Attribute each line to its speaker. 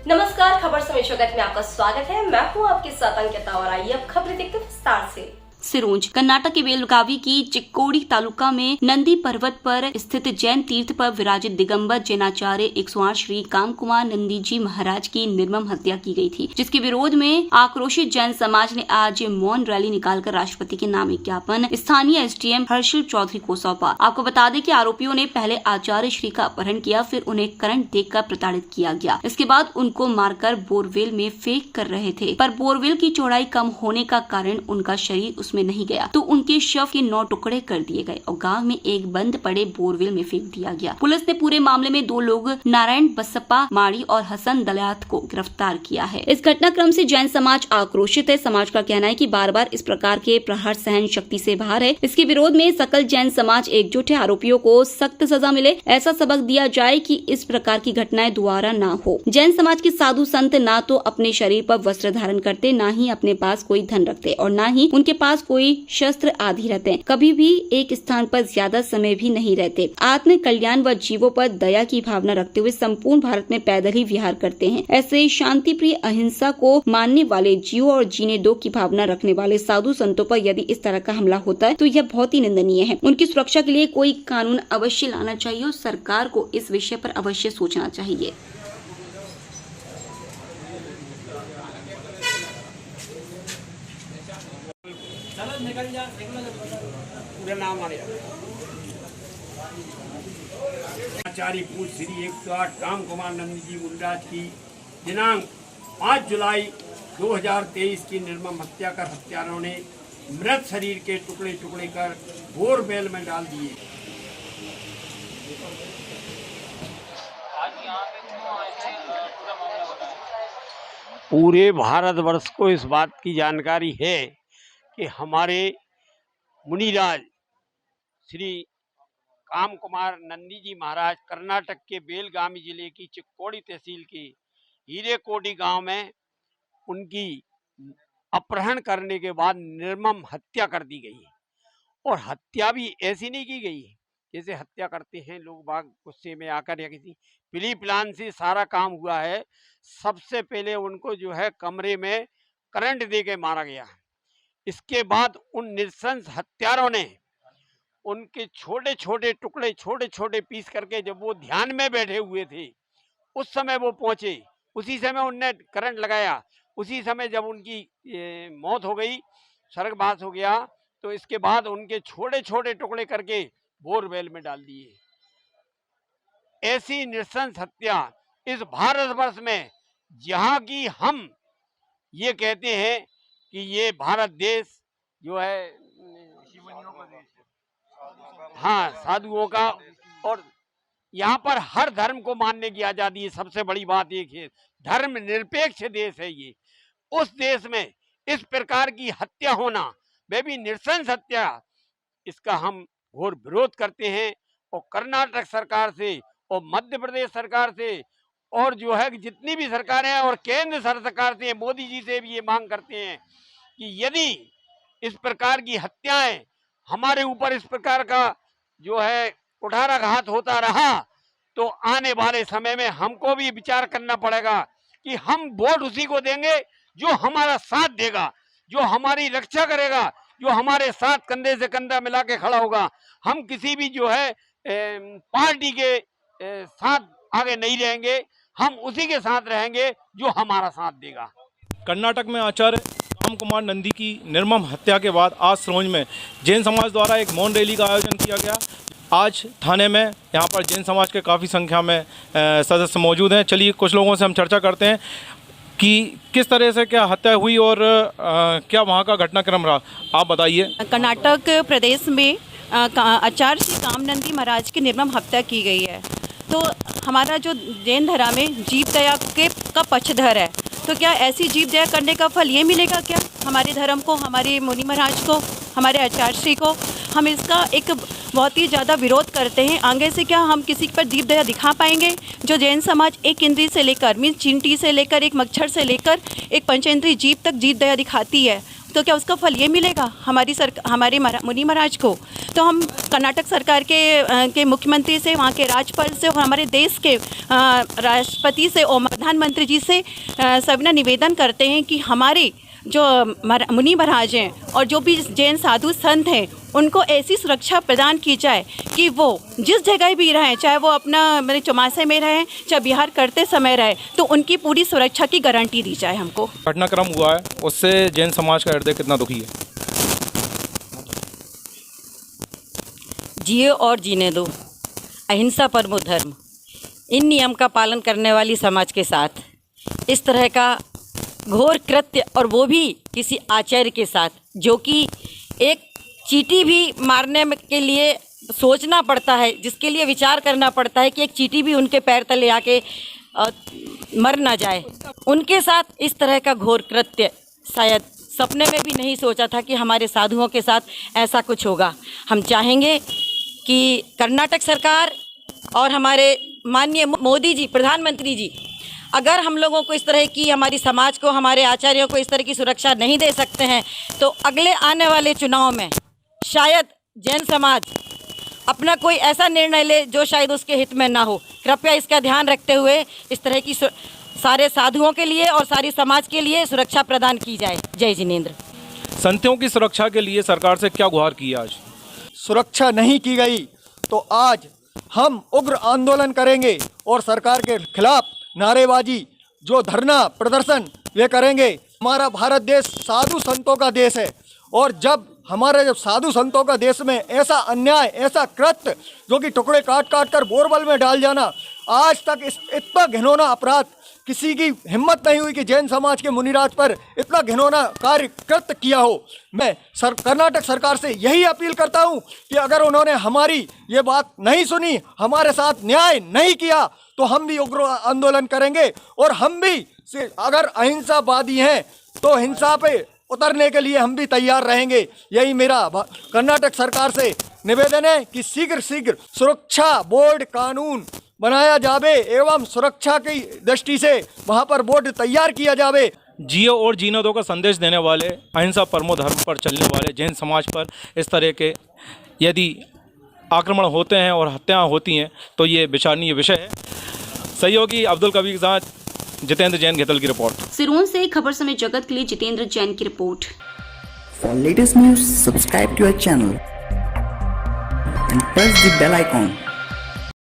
Speaker 1: नमस्कार, खबर समय जगत में आपका स्वागत है। मैं हूँ आपके साथ अंकिता और आइए अब खबरें देखते हैं विस्तार से।
Speaker 2: सिरोंज कर्नाटक के बेलगावी की चिक्कोड़ी तालुका में नंदी पर्वत पर स्थित जैन तीर्थ पर विराजित दिगंबर जैनाचार्य 108 श्री काम कुमार नंदी जी महाराज की निर्मम हत्या की गई थी, जिसके विरोध में आक्रोशित जैन समाज ने आज मौन रैली निकालकर राष्ट्रपति के नाम एक ज्ञापन स्थानीय एसडीएम हर्षल चौधरी को सौंपा। आपको बता दें कि आरोपियों ने पहले आचार्य श्री का अपहरण किया, फिर उन्हें करंट देकर प्रताड़ित किया गया। इसके बाद उनको मारकर बोरवेल में फेंक कर रहे थे, पर बोरवेल की चौड़ाई कम होने का कारण उनका शरीर उसमें नहीं गया, तो उनके शव के 9 टुकड़े कर दिए गए और गांव में एक बंद पड़े बोरवेल में फेंक दिया गया। पुलिस ने पूरे मामले में 2 लोग नारायण बसप्पा माड़ी और हसन दलात को गिरफ्तार किया है। इस घटनाक्रम से जैन समाज आक्रोशित है। समाज का कहना है कि बार बार इस प्रकार के प्रहार सहन शक्ति से बाहर है। इसके विरोध में सकल जैन समाज एकजुट है। आरोपियों को सख्त सजा मिले, ऐसा सबक दिया जाए कि इस प्रकार की घटनाएं दोबारा न हो। जैन समाज के साधु संत ना तो अपने शरीर पर वस्त्र धारण करते, न ही अपने पास कोई धन रखते और न ही उनके पास कोई शस्त्र आदि रहते हैं। कभी भी एक स्थान पर ज्यादा समय भी नहीं रहते। आत्म कल्याण व जीवों पर दया की भावना रखते हुए संपूर्ण भारत में पैदल ही विहार करते हैं। ऐसे शांति प्रिय अहिंसा को मानने वाले, जीवों और जीने दो की भावना रखने वाले साधु संतों पर यदि इस तरह का हमला होता है तो यह बहुत ही निंदनीय है। उनकी सुरक्षा के लिए कोई कानून अवश्य लाना चाहिए और सरकार को इस विषय पर अवश्य सोचना चाहिए।
Speaker 3: पूरा नाम आचार्य पूज्य श्री 108 काम कुमार नंदी जी महाराज की दिनांक 5 जुलाई 2023 की निर्मम हत्या कर हत्यारों ने मृत शरीर के टुकड़े टुकड़े कर बोरवेल में डाल दिए। पूरे भारतवर्ष को इस बात की जानकारी है कि हमारे मुनिराज श्री काम कुमार नंदी जी महाराज कर्नाटक के बेलगावी जिले की चिक्कोड़ी तहसील के हीरेकोटी गांव में उनकी अपहरण करने के बाद निर्मम हत्या कर दी गई है। और हत्या भी ऐसी नहीं की गई जैसे हत्या करते हैं लोग बाग गुस्से में आकर या किसी प्री प्लान से सारा काम हुआ है। सबसे पहले उनको जो है कमरे में करंट दे के मारा गया। इसके बाद उन नृशंस हत्यारों ने उनके छोटे छोटे टुकड़े, छोटे छोटे पीस करके जब वो ध्यान में बैठे हुए थे उस समय वो पहुंचे, उसी समय उनने करंट लगाया। उसी समय जब उनकी मौत हो गई, स्वर्गवास हो गया, तो इसके बाद उनके छोटे छोटे टुकड़े करके बोरवेल में डाल दिए। ऐसी नृशंस हत्या इस भारतवर्ष में, जहाँ की हम ये कहते हैं कि ये भारत देश जो है हाँ साधुओं का, और यहाँ पर हर धर्म को मानने की आजादी है। सबसे बड़ी बात एक है, धर्म निरपेक्ष देश है ये। उस देश में इस प्रकार की हत्या होना, वह भी नृशंस हत्या, इसका हम घोर विरोध करते हैं। और कर्नाटक सरकार से और मध्य प्रदेश सरकार से और जो है जितनी भी सरकारें हैं और केंद्र सरकार से, मोदी जी से भी ये मांग करते हैं कि यदि इस प्रकार की हत्याएं हमारे ऊपर इस प्रकार का जो है कुठाराघात होता रहा तो आने वाले समय में हमको भी विचार करना पड़ेगा कि हम वोट उसी को देंगे जो हमारा साथ देगा, जो हमारी रक्षा करेगा, जो हमारे साथ कंधे से कंधा मिला के खड़ा होगा। हम किसी भी जो है पार्टी के साथ आगे नहीं रहेंगे, हम उसी के साथ रहेंगे जो हमारा साथ देगा।
Speaker 4: कर्नाटक में आचार्य काम कुमार नंदी की निर्मम हत्या के बाद आज सिरोंज में जैन समाज द्वारा एक मौन रैली का आयोजन किया गया। आज थाने में यहाँ पर जैन समाज के काफ़ी संख्या में सदस्य मौजूद हैं। चलिए कुछ लोगों से हम चर्चा करते हैं कि किस तरह से क्या हत्या हुई और क्या वहाँ का घटनाक्रम रहा। आप बताइए।
Speaker 5: कर्नाटक प्रदेश में आचार्य श्री काम नंदी महाराज की निर्मम हत्या की गई है। तो हमारा जो जैन धर्म में जीव दया का पक्षधर है, तो क्या ऐसी जीव दया करने का फल ये मिलेगा क्या हमारे धर्म को, हमारे मुनि महाराज को, हमारे आचार्य श्री को? हम इसका एक बहुत ही ज़्यादा विरोध करते हैं। आगे से क्या हम किसी पर जीव दया दिखा पाएंगे? जो जैन समाज एक इंद्री से लेकर, मीन्स चींटी से लेकर, एक मच्छर से लेकर एक पंचेंद्रीय जीव तक जीव दया दिखाती है, तो क्या उसका फल ये मिलेगा हमारे मुनि महाराज को? तो हम कर्नाटक सरकार के मुख्यमंत्री से, वहाँ के राज्यपाल से और हमारे देश के राष्ट्रपति से और प्रधानमंत्री जी से सविनय निवेदन करते हैं कि हमारे जो मुनि महाराज हैं और जो भी जैन साधु संत हैं उनको ऐसी सुरक्षा प्रदान की जाए कि वो जिस जगह भी रहें, चाहे वो अपना मेरे चौमासे में रहें, चाहे बिहार करते समय रहे, तो उनकी पूरी सुरक्षा की गारंटी दी जाए हमको।
Speaker 4: घटनाक्रम हुआ है उससे जैन समाज का हृदय कितना दुखी है?
Speaker 6: जियो और जीने दो, अहिंसा परमो धर्म, इन नियम का पालन करने वाली समाज के साथ इस तरह का घोर कृत्य, और वो भी किसी आचार्य के साथ, जो कि एक चींटी भी मारने के लिए सोचना पड़ता है, जिसके लिए विचार करना पड़ता है कि एक चींटी भी उनके पैर तले आके मर ना जाए, उनके साथ इस तरह का घोर कृत्य शायद सपने में भी नहीं सोचा था कि हमारे साधुओं के साथ ऐसा कुछ होगा। हम चाहेंगे कि कर्नाटक सरकार और हमारे माननीय मोदी जी, प्रधानमंत्री जी, अगर हम लोगों को इस तरह की, हमारी समाज को, हमारे आचार्यों को इस तरह की सुरक्षा नहीं दे सकते हैं, तो अगले आने वाले चुनाव में शायद जैन समाज अपना कोई ऐसा निर्णय ले जो शायद उसके हित में ना हो। कृपया इसका ध्यान रखते हुए इस तरह की सारे साधुओं के लिए और सारी समाज के लिए सुरक्षा प्रदान की जाए। जय जिनेंद्र।
Speaker 4: संतों की सुरक्षा के लिए सरकार से क्या गुहार की आज?
Speaker 7: सुरक्षा नहीं की गई तो आज हम उग्र आंदोलन करेंगे और सरकार के खिलाफ नारेबाजी, जो धरना प्रदर्शन वे करेंगे। हमारा भारत देश साधु संतों का देश है, और जब साधु संतों का देश में ऐसा अन्याय, ऐसा कृत्य जो कि टुकड़े काट काट कर बोरवेल में डाल जाना, आज तक इतना घिनौना अपराध किसी की हिम्मत नहीं हुई कि जैन समाज के मुनिराज पर इतना घिनौना कार्य कृत्य किया हो। मैं कर्नाटक सरकार से यही अपील करता हूं कि अगर उन्होंने हमारी ये बात नहीं सुनी, हमारे साथ न्याय नहीं किया, तो हम भी उग्र आंदोलन करेंगे, और हम भी अगर अहिंसावादी हैं तो हिंसा पे उतरने के लिए हम भी तैयार रहेंगे। यही मेरा कर्नाटक सरकार से निवेदन है कि शीघ्र सुरक्षा बोर्ड कानून बनाया जावे एवं सुरक्षा की दृष्टि से वहां पर बोर्ड तैयार किया जावे।
Speaker 4: जियो और जीने दो का संदेश देने वाले, अहिंसा परमो धर्म पर चलने वाले जैन समाज पर इस तरह के यदि आक्रमण होते हैं और हत्याएं होती हैं तो ये विचारणीय विषय है। सहयोगी अब्दुल कबीर के साथ जितेंद्र जैन घेतल की रिपोर्ट।
Speaker 2: सिरोन से खबर समय जगत के लिए जितेंद्र जैन की report.
Speaker 8: For latest news, subscribe to our channel and press the bell icon.